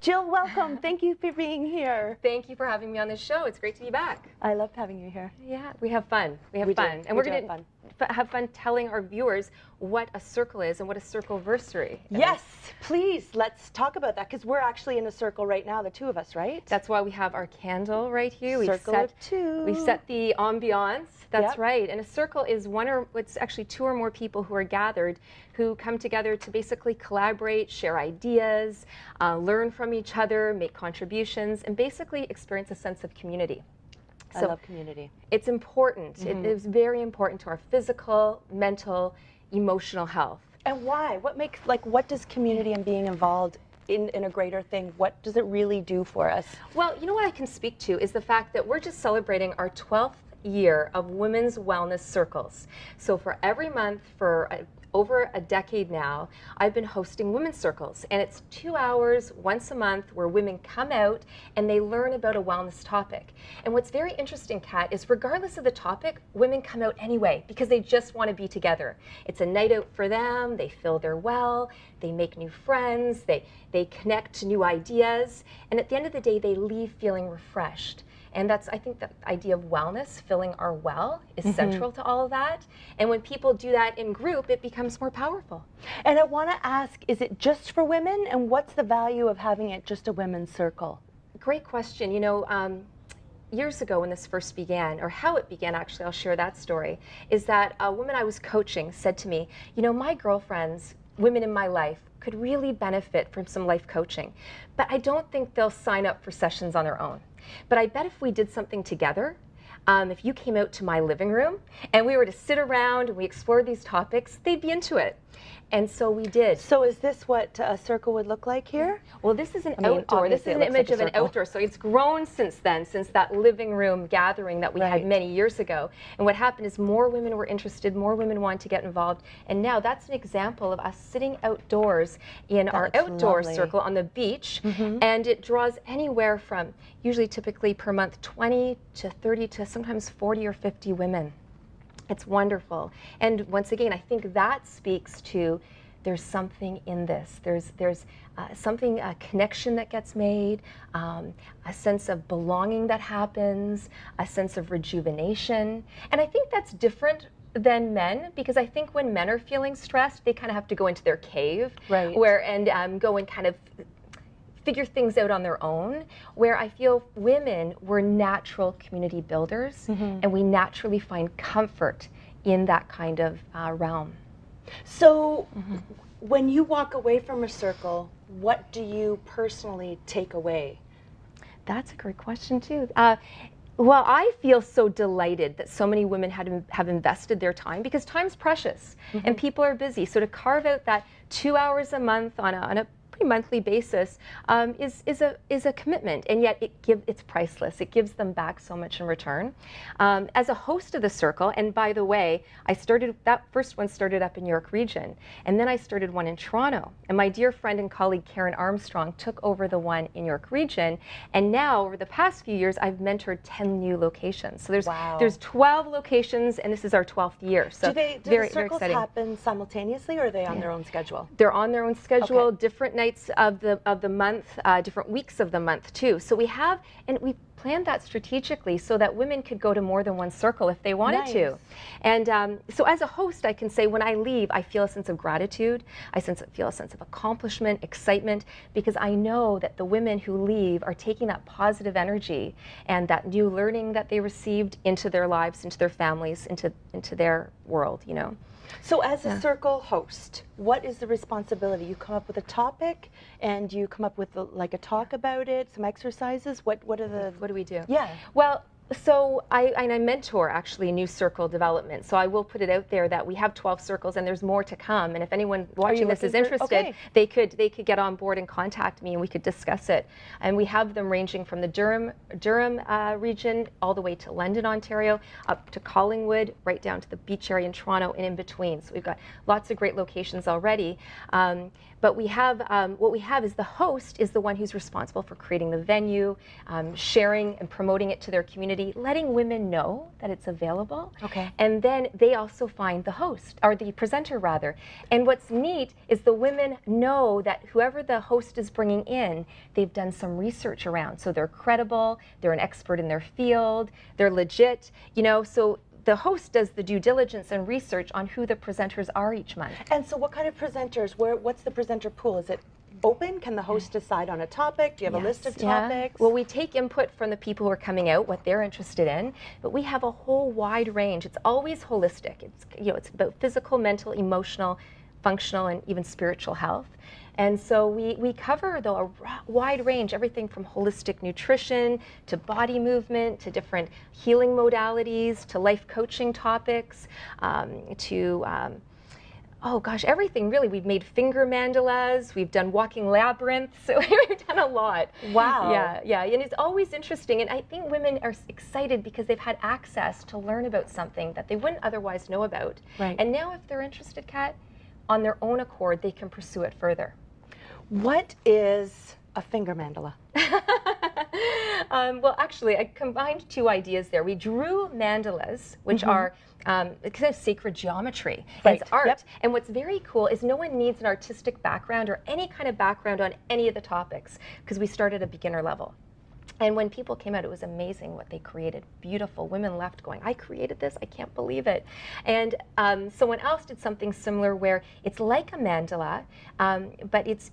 Jill, welcome. Thank you for being here. Thank you for having me on this show. It's great to be back. I loved having you here. Yeah, we have fun. We have We do. fun. And We we're do going have to have fun telling our viewers what a circle is and what a circleversary is. Yes, please, let's talk about that, because we're actually in a circle right now, the two of us, right? That's why we have our candle right here. Circle of two. We've set the ambiance. That's Yep. right. And a circle is it's actually two or more people who are gathered who come together to basically collaborate, share ideas, learn from each other, make contributions, and basically experience a sense of community. I love community. It's important. It is very important to our physical, mental, emotional health. And why? What does community and being involved in a greater thing, what does it really do for us? Well, you know what I can speak to is the fact that we're just celebrating our 12th year of women's wellness circles. So for every month for over a decade now, I've been hosting women's circles, and it's 2 hours once a month where women come out and they learn about a wellness topic. And what's very interesting, Kat, is regardless of the topic, women come out anyway because they just want to be together. It's a night out for them, they feel they're well, they make new friends, they connect to new ideas, and at the end of the day, they leave feeling refreshed. And that's, I think, the idea of wellness, filling our well, is central to all of that. And when people do that in group, it becomes more powerful. And I want to ask, is it just for women? And what's the value of having it just a women's circle? Great question. You know, years ago when this first began, or how it began actually, I'll share that story, is that a woman I was coaching said to me, you know, my girlfriends, women in my life, could really benefit from some life coaching, but I don't think they'll sign up for sessions on their own. But I bet if we did something together, if you came out to my living room and we were to sit around and we explored these topics, they'd be into it. And so we did. So is this what a circle would look like here? Well, this is an outdoor. This is an image of an outdoor. So it's grown since then, since that living room gathering that we had many years ago. And what happened is more women were interested, more women wanted to get involved. And now that's an example of us sitting outdoors in our outdoor circle on the beach. And it draws anywhere from, usually typically per month, 20 to 30 to sometimes 40 or 50 women. It's wonderful. And once again, I think that speaks to there's something in this. There's something, a connection that gets made, a sense of belonging that happens, a sense of rejuvenation. And I think that's different than men, because I think when men are feeling stressed, they kind of have to go into their cave and go and kind of figure things out on their own, where I feel women were natural community builders, and we naturally find comfort in that kind of realm. So when you walk away from a circle, what do you personally take away? That's a great question too. Well, I feel so delighted that so many women have invested their time, because time's precious and people are busy. So to carve out that 2 hours a month on a pretty monthly basis is a commitment, and yet it's priceless. It gives them back so much in return. As a host of the circle, and by the way, that first one started up in York Region, and then I started one in Toronto, and my dear friend and colleague Karen Armstrong took over the one in York Region, and now over the past few years I've mentored 10 new locations. So there's 12 locations, and this is our 12th year. So do the circles happen simultaneously, or are they on their own schedule? They're on their own schedule, different nights of the month, different weeks of the month too. So we planned that strategically so that women could go to more than one circle if they wanted to. And so as a host, I can say when I leave, I feel a sense of gratitude. I feel a sense of accomplishment, excitement, because I know that the women who leave are taking that positive energy and that new learning that they received into their lives, into their families, into their world, you know. So as a circle host, what is the responsibility? You come up with a topic and you come up with a talk about it, some exercises. What do we do? Yeah. Well, so I mentor actually new circle development. So I will put it out there that we have 12 circles and there's more to come. And if anyone watching this is interested, they could get on board and contact me and we could discuss it. And we have them ranging from the Durham region all the way to London, Ontario, up to Collingwood, right down to the beach area in Toronto and in between. So we've got lots of great locations already. But we have, what we have is the host is the one who's responsible for creating the venue, sharing and promoting it to their community. community, letting women know that it's available. Okay. And then they also find the host, or the presenter rather. And what's neat is the women know that whoever the host is bringing in, they've done some research around. So they're credible, they're an expert in their field, they're legit, you know, so the host does the due diligence and research on who the presenters are each month. And so what kind of presenters, what's the presenter pool? Is it open? Can the host decide on a topic? Do you have a list of topics? Well, we take input from the people who are coming out, what they're interested in, but we have a whole wide range. It's always holistic. It's, you know, it's about physical, mental, emotional, functional, and even spiritual health. And so we cover, though, a wide range, everything from holistic nutrition to body movement to different healing modalities to life coaching topics oh gosh, everything really. We've made finger mandalas, we've done walking labyrinths, so we've done a lot. Wow. Yeah, and it's always interesting, and I think women are excited because they've had access to learn about something that they wouldn't otherwise know about. Right. And now if they're interested, Kat, on their own accord, they can pursue it further. What is a finger mandala? Well, actually, I combined two ideas there. We drew mandalas, which are kind of sacred geometry. Right. It's art. Yep. And what's very cool is no one needs an artistic background or any kind of background on any of the topics because we start at a beginner level. And when people came out, it was amazing what they created. Beautiful. Women left going, I created this, I can't believe it. And someone else did something similar where it's like a mandala, but it's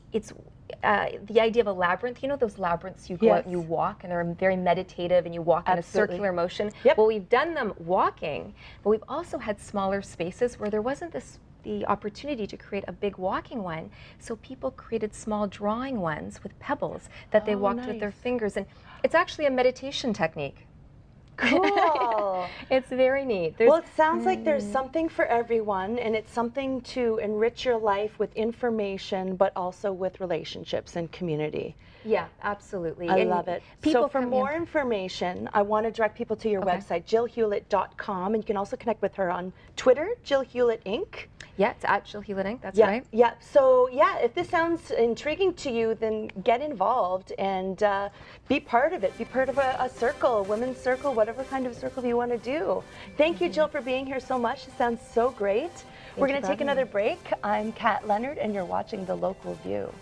the idea of a labyrinth. You know those labyrinths you go out and you walk and they're very meditative and you walk in a circular motion? Yep. Well, we've done them walking, but we've also had smaller spaces where there wasn't the opportunity to create a big walking one, so people created small drawing ones with pebbles that they walked with their fingers, and it's actually a meditation technique. Cool. It's very neat. Well, it sounds like there's something for everyone, and it's something to enrich your life with information, but also with relationships and community. Yeah, absolutely. I love it. So for more information, I want to direct people to your website, jillhewlett.com, and you can also connect with her on Twitter, Jill Hewlett Inc. Yeah, it's at Jill Hewlett Inc. That's right. Yeah. So yeah, if this sounds intriguing to you, then get involved and be part of it. Be part of a circle, a women's circle, whatever kind of circle you want to do. Thank you, Jill, for being here so much. It sounds so great. We're going to take another break. I'm Kat Leonard, and you're watching The Local View.